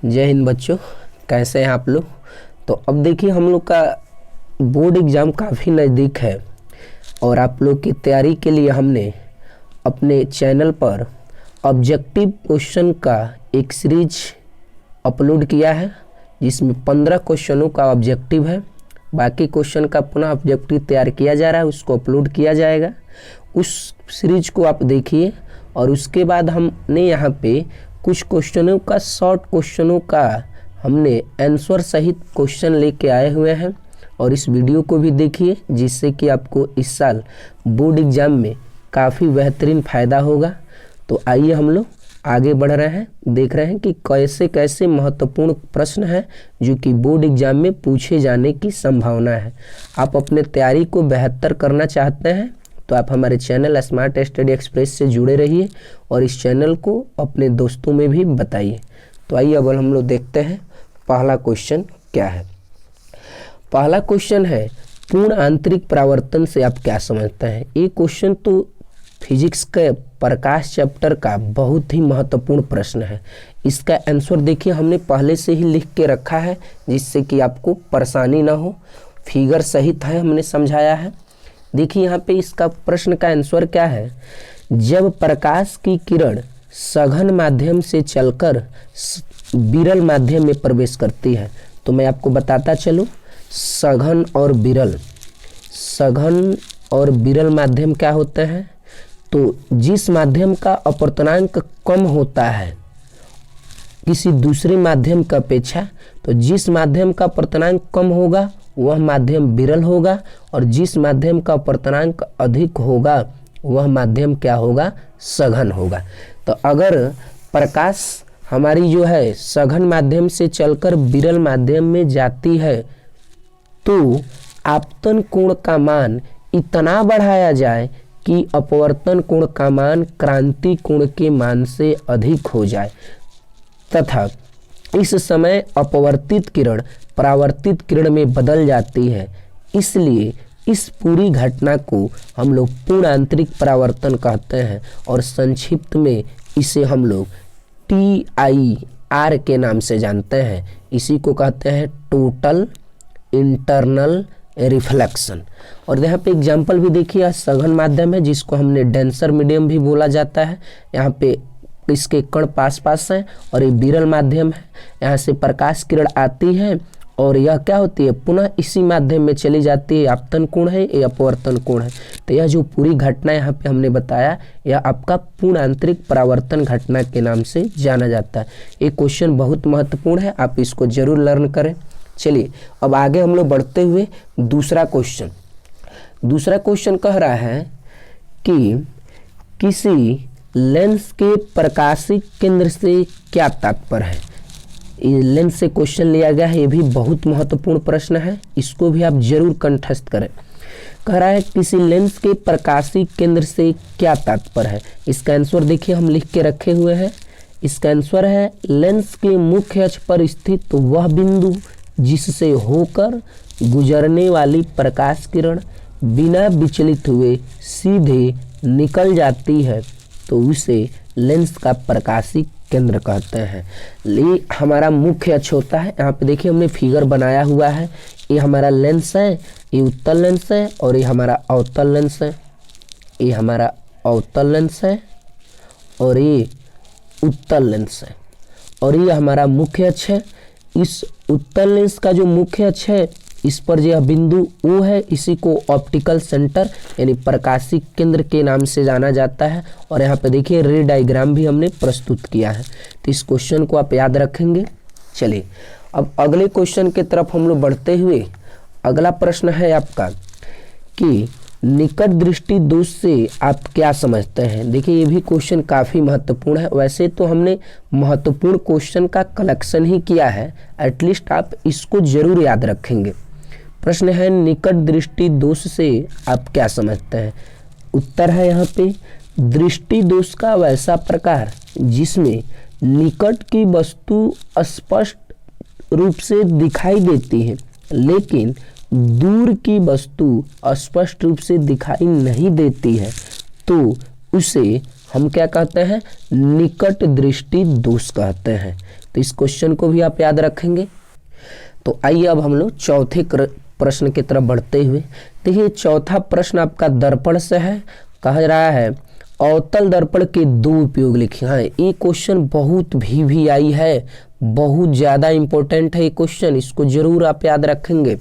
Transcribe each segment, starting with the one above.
जय हिंद बच्चों, कैसे हैं आप लोग। तो अब देखिए हम लोग का बोर्ड एग्ज़ाम काफ़ी नज़दीक है और आप लोग की तैयारी के लिए हमने अपने चैनल पर ऑब्जेक्टिव क्वेश्चन का एक सीरीज अपलोड किया है जिसमें 15 क्वेश्चनों का ऑब्जेक्टिव है। बाकी क्वेश्चन का पुनः ऑब्जेक्टिव तैयार किया जा रहा है, उसको अपलोड किया जाएगा। उस सीरीज को आप देखिए और उसके बाद हमने यहाँ पे कुछ क्वेश्चनों का शॉर्ट क्वेश्चनों का हमने आंसर सहित क्वेश्चन लेके आए हुए हैं और इस वीडियो को भी देखिए जिससे कि आपको इस साल बोर्ड एग्ज़ाम में काफ़ी बेहतरीन फ़ायदा होगा। तो आइए हम लोग आगे बढ़ रहे हैं, देख रहे हैं कि कैसे कैसे महत्वपूर्ण प्रश्न हैं जो कि बोर्ड एग्ज़ाम में पूछे जाने की संभावना है। आप अपने तैयारी को बेहतर करना चाहते हैं तो आप हमारे चैनल स्मार्ट स्टडी एक्सप्रेस से जुड़े रहिए और इस चैनल को अपने दोस्तों में भी बताइए। तो आइए अब हम लोग देखते हैं पहला क्वेश्चन क्या है। पहला क्वेश्चन है पूर्ण आंतरिक परावर्तन से आप क्या समझते हैं। ये क्वेश्चन तो फिजिक्स के प्रकाश चैप्टर का बहुत ही महत्वपूर्ण प्रश्न है। इसका आंसर देखिए हमने पहले से ही लिख के रखा है जिससे कि आपको परेशानी ना हो। फिगर सहित है, हमने समझाया है। देखिए यहाँ पे इसका प्रश्न का आंसर क्या है। जब प्रकाश की किरण सघन माध्यम से चलकर विरल माध्यम में प्रवेश करती है, तो मैं आपको बताता चलूँ सघन और विरल माध्यम क्या होते हैं। तो जिस माध्यम का अपवर्तनांक कम होता है किसी दूसरे माध्यम की अपेक्षा, तो जिस माध्यम का अपवर्तनांक कम होगा वह माध्यम विरल होगा और जिस माध्यम का अपवर्तनांक अधिक होगा वह माध्यम क्या होगा, सघन होगा। तो अगर प्रकाश हमारी जो है सघन माध्यम से चलकर विरल माध्यम में जाती है तो आपतन कोण का मान इतना बढ़ाया जाए कि अपवर्तन कोण का मान क्रांति कोण के मान से अधिक हो जाए तथा इस समय अपवर्तित किरण परावर्तित किरण में बदल जाती है। इसलिए इस पूरी घटना को हम लोग पूर्ण आंतरिक परावर्तन कहते हैं और संक्षिप्त में इसे हम लोग TIR के नाम से जानते हैं। इसी को कहते हैं टोटल इंटरनल रिफ्लेक्शन। और यहाँ पे एग्जाम्पल भी देखिए, सघन माध्यम है जिसको हमने डेंसर मीडियम भी बोला जाता है। यहाँ पे इसके कण पास हैं और ये विरल माध्यम है। यहाँ से प्रकाश किरण आती है और यह क्या होती है, पुनः इसी माध्यम में चली जाती है। आपतन कोण है, ये अपवर्तन कोण है। तो यह जो पूरी घटना यहाँ पे हमने बताया यह आपका पूर्ण आंतरिक परावर्तन घटना के नाम से जाना जाता है। ये क्वेश्चन बहुत महत्वपूर्ण है, आप इसको जरूर लर्न करें। चलिए अब आगे हम लोग बढ़ते हुए दूसरा क्वेश्चन कह रहा है कि किसी लेंस के प्रकाशिक केंद्र से क्या तात्पर्य है। ये लेंस से क्वेश्चन लिया गया है, ये भी बहुत महत्वपूर्ण प्रश्न है, इसको भी आप जरूर कंठस्थ करें। कह रहा है किसी लेंस के प्रकाशिक केंद्र से क्या तात्पर्य है। इसका आंसर देखिए हम लिख के रखे हुए हैं। इसका आंसर है लेंस के मुख्य अक्ष पर स्थित वह बिंदु जिससे होकर गुजरने वाली प्रकाश किरण बिना विचलित हुए सीधे निकल जाती है तो उसे लेंस का प्रकाशिक केंद्र कहते हैं। ये हमारा मुख्य अक्ष होता है। यहाँ पे देखिए हमने फिगर बनाया हुआ है। ये हमारा लेंस है, ये उत्तल लेंस है और ये हमारा अवतल लेंस है। ये हमारा अवतल लेंस है और ये उत्तल लेंस है और ये हमारा मुख्य अक्ष है। इस उत्तल लेंस का जो मुख्य अक्ष है इस पर जो बिंदु O है इसी को ऑप्टिकल सेंटर यानी प्रकाशिक केंद्र के नाम से जाना जाता है। और यहाँ पे देखिए रे डायग्राम भी हमने प्रस्तुत किया है, तो इस क्वेश्चन को आप याद रखेंगे। चलिए अब अगले क्वेश्चन के तरफ हम लोग बढ़ते हुए अगला प्रश्न है आपका कि निकट दृष्टि दोष से आप क्या समझते हैं। देखिए ये भी क्वेश्चन काफ़ी महत्वपूर्ण है। वैसे तो हमने महत्वपूर्ण क्वेश्चन का कलेक्शन ही किया है, एटलीस्ट आप इसको जरूर याद रखेंगे। प्रश्न है निकट दृष्टि दोष से आप क्या समझते हैं। उत्तर है यहाँ पे दृष्टि दोष का वैसा प्रकार जिसमें निकट की वस्तु स्पष्ट रूप से दिखाई देती है लेकिन दूर की वस्तु स्पष्ट रूप से दिखाई नहीं देती है तो उसे हम क्या कहते हैं, निकट दृष्टि दोष कहते हैं। तो इस क्वेश्चन को भी आप याद रखेंगे। तो आइए अब हम लोग चौथे प्रश्न की तरफ बढ़ते हुए। देखिए चौथा प्रश्न आपका दर्पण से है। कह रहा है अवतल दर्पण के दो उपयोग लिखिए। हाँ, ये क्वेश्चन बहुत VVI है, बहुत ज़्यादा इम्पोर्टेंट है ये क्वेश्चन, इसको जरूर आप याद रखेंगे।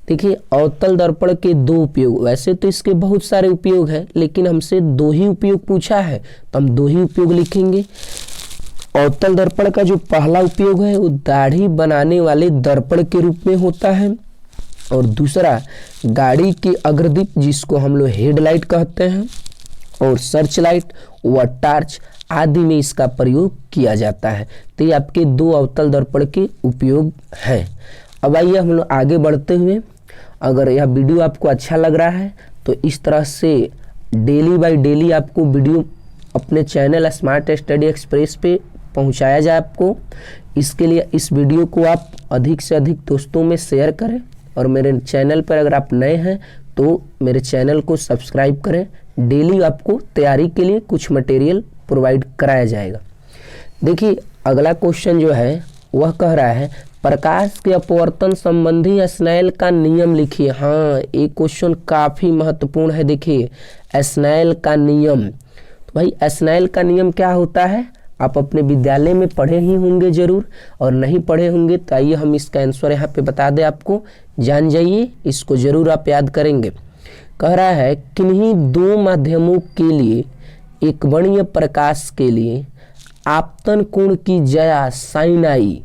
देखिए अवतल दर्पण के दो उपयोग, वैसे तो इसके बहुत सारे उपयोग हैं लेकिन हमसे दो ही उपयोग पूछा है तो हम दो ही उपयोग लिखेंगे। अवतल दर्पण का जो पहला उपयोग है वो दाढ़ी बनाने वाले दर्पण के रूप में होता है, और दूसरा गाड़ी की अग्रदीप जिसको हम लोग हेडलाइट कहते हैं, और सर्च लाइट व टार्च आदि में इसका प्रयोग किया जाता है। तो ये आपके दो अवतल दर्पण के उपयोग हैं। अब आइए हम लोग आगे बढ़ते हुए, अगर यह वीडियो आपको अच्छा लग रहा है तो इस तरह से डेली बाय डेली आपको वीडियो अपने चैनल स्मार्ट स्टडी एक्सप्रेस पे पहुंचाया जाए आपको। इसके लिए इस वीडियो को आप अधिक से अधिक दोस्तों में शेयर करें, और मेरे चैनल पर अगर आप नए हैं तो मेरे चैनल को सब्सक्राइब करें। डेली आपको तैयारी के लिए कुछ मटेरियल प्रोवाइड कराया जाएगा। देखिए अगला क्वेश्चन जो है वह कह रहा है प्रकाश के अपवर्तन संबंधी स्नेल का नियम लिखिए। हाँ, ये क्वेश्चन काफ़ी महत्वपूर्ण है। देखिए स्नेल का नियम, तो भाई स्नेल का नियम क्या होता है आप अपने विद्यालय में पढ़े ही होंगे जरूर, और नहीं पढ़े होंगे तो आइए हम इसका आंसर यहाँ पे बता दें आपको, जान जाइए, इसको जरूर आप याद करेंगे। कह रहा है किन्हीं दो माध्यमों के लिए एकवर्णीय प्रकाश के लिए आपतन कोण की ज्या साइन आई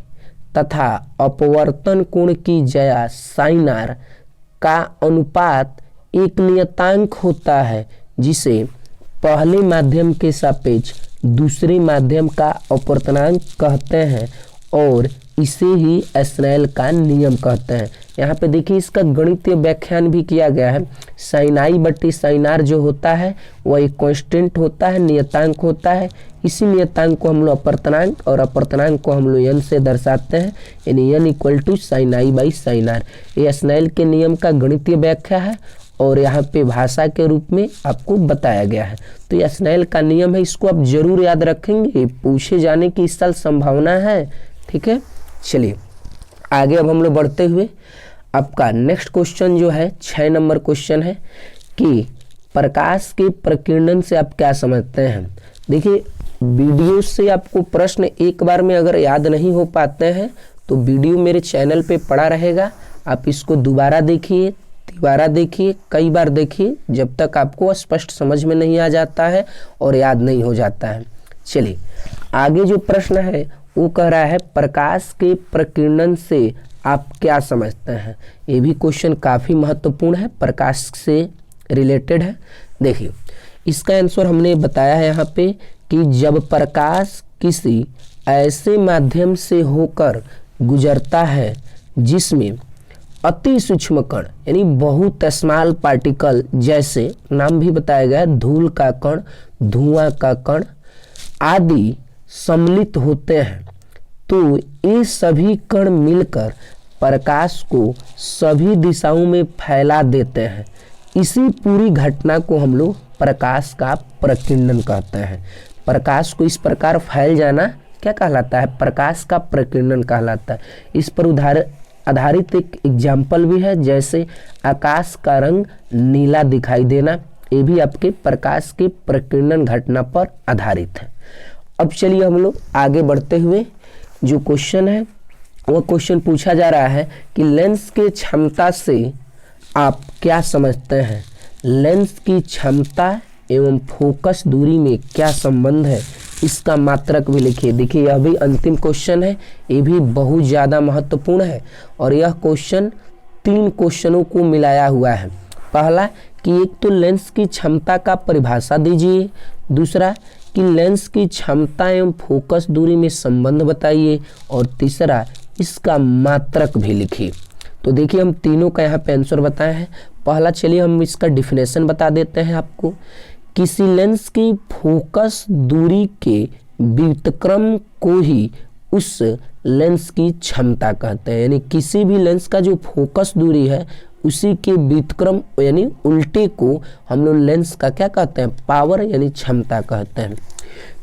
तथा अपवर्तन कोण की ज्या साइन आर का अनुपात एक नियतांक होता है, जिसे पहले माध्यम के सापेक्ष दूसरे माध्यम का अपवर्तनांक कहते हैं, और इसे ही स्नेल का नियम कहते हैं। यहाँ पे देखिए इसका गणितीय व्याख्यान भी किया गया है। साइन आई बट्टी साइन आर जो होता है वह एक कांस्टेंट होता है, नियतांक होता है। इसी नियतांक को हम लोग अपवर्तनांक, और अपवर्तनांक को हम लोग n से दर्शाते हैं, यानी n equal to sine i by sine r. ये स्नेल के नियम का गणितीय व्याख्या है और यहाँ पे भाषा के रूप में आपको बताया गया है। तो ये स्नेल का नियम है, इसको आप जरूर याद रखेंगे, पूछे जाने की इस साल संभावना है। ठीक है, चलिए आगे अब हम लोग बढ़ते हुए आपका नेक्स्ट क्वेश्चन जो है 6 नंबर क्वेश्चन है कि प्रकाश के प्रकीर्णन से आप क्या समझते हैं। देखिए वीडियो से आपको प्रश्न एक बार में अगर याद नहीं हो पाते हैं तो वीडियो मेरे चैनल पे पड़ा रहेगा, आप इसको दोबारा देखिए, तिबारा देखिए, कई बार देखिए, जब तक आपको स्पष्ट समझ में नहीं आ जाता है और याद नहीं हो जाता है। चलिए आगे जो प्रश्न है वो कह रहा है प्रकाश के प्रकीर्णन से आप क्या समझते हैं। ये भी क्वेश्चन काफ़ी महत्वपूर्ण है, प्रकाश से रिलेटेड है। देखिए इसका आंसर हमने बताया है यहाँ पे कि जब प्रकाश किसी ऐसे माध्यम से होकर गुजरता है जिसमें अति सूक्ष्म कण यानी बहुत स्मॉल पार्टिकल, जैसे नाम भी बताया गया है धूल का कण, धुआं का कण आदि सम्मिलित होते हैं, तो ये सभी कण मिलकर प्रकाश को सभी दिशाओं में फैला देते हैं। इसी पूरी घटना को हम लोग प्रकाश का प्रकीर्णन कहते हैं। प्रकाश को इस प्रकार फैल जाना क्या कहलाता है, प्रकाश का प्रकीर्णन कहलाता है। इस पर आधारित एक एग्जाम्पल भी है, जैसे आकाश का रंग नीला दिखाई देना, ये भी आपके प्रकाश के प्रकीर्णन घटना पर आधारित है। अब चलिए हम लोग आगे बढ़ते हुए जो क्वेश्चन है वह क्वेश्चन पूछा जा रहा है कि लेंस के क्षमता से आप क्या समझते हैं। लेंस की क्षमता एवं फोकस दूरी में क्या संबंध है, इसका मात्रक भी लिखिए। देखिए यह भी अंतिम क्वेश्चन है, ये भी बहुत ज़्यादा महत्वपूर्ण है, और यह क्वेश्चन 3 क्वेश्चनों को मिलाया हुआ है। पहला कि एक तो लेंस की क्षमता का परिभाषा दीजिए, दूसरा कि लेंस की क्षमता एवं फोकस दूरी में संबंध बताइए, और तीसरा इसका मात्रक भी लिखिए। तो देखिए हम तीनों का यहाँ पे आंसर बताए हैं। पहला चलिए हम इसका डिफिनेशन बता देते हैं आपको। किसी लेंस की फोकस दूरी के व्युत्क्रम को ही उस लेंस की क्षमता कहते हैं, यानी किसी भी लेंस का जो फोकस दूरी है उसी के व्युत्क्रम यानी उल्टे को हम लोग लेंस का क्या कहते हैं, पावर यानी क्षमता कहते हैं।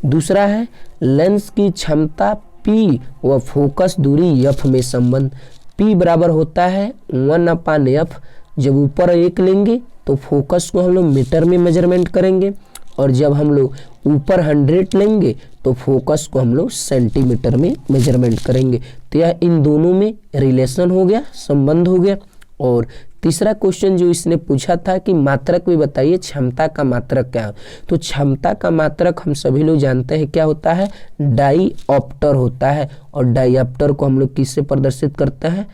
दूसरा है लेंस की क्षमता P व फोकस दूरी F में संबंध। P बराबर होता है 1/F। जब ऊपर 1 लेंगे तो फोकस को हम लोग मीटर में मेजरमेंट करेंगे, और जब हम लोग ऊपर 100 लेंगे तो फोकस को हम लोग सेंटीमीटर में मेजरमेंट करेंगे। तो यह इन दोनों में रिलेशन हो गया, संबंध हो गया। और तीसरा क्वेश्चन जो इसने पूछा था कि मात्रक भी बताइए, क्षमता का मात्रक क्या है। तो क्षमता का मात्रक हम सभी लोग जानते हैं क्या होता है, डाईऑप्टर होता है। और डाईऑप्टर को हम लोग किससे प्रदर्शित करते हैं,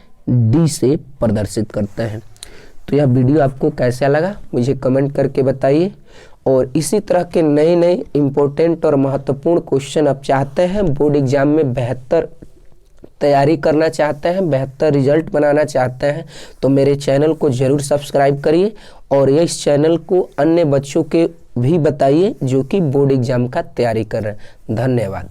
D से प्रदर्शित करते हैं। तो यह वीडियो आपको कैसा लगा मुझे कमेंट करके बताइए। और इसी तरह के नए नए इम्पोर्टेंट और महत्वपूर्ण क्वेश्चन आप चाहते हैं, बोर्ड एग्जाम में बेहतर तैयारी करना चाहते हैं, बेहतर रिजल्ट बनाना चाहते हैं, तो मेरे चैनल को ज़रूर सब्सक्राइब करिए। और इस चैनल को अन्य बच्चों के भी बताइए जो कि बोर्ड एग्जाम का तैयारी कर रहे हैं। धन्यवाद।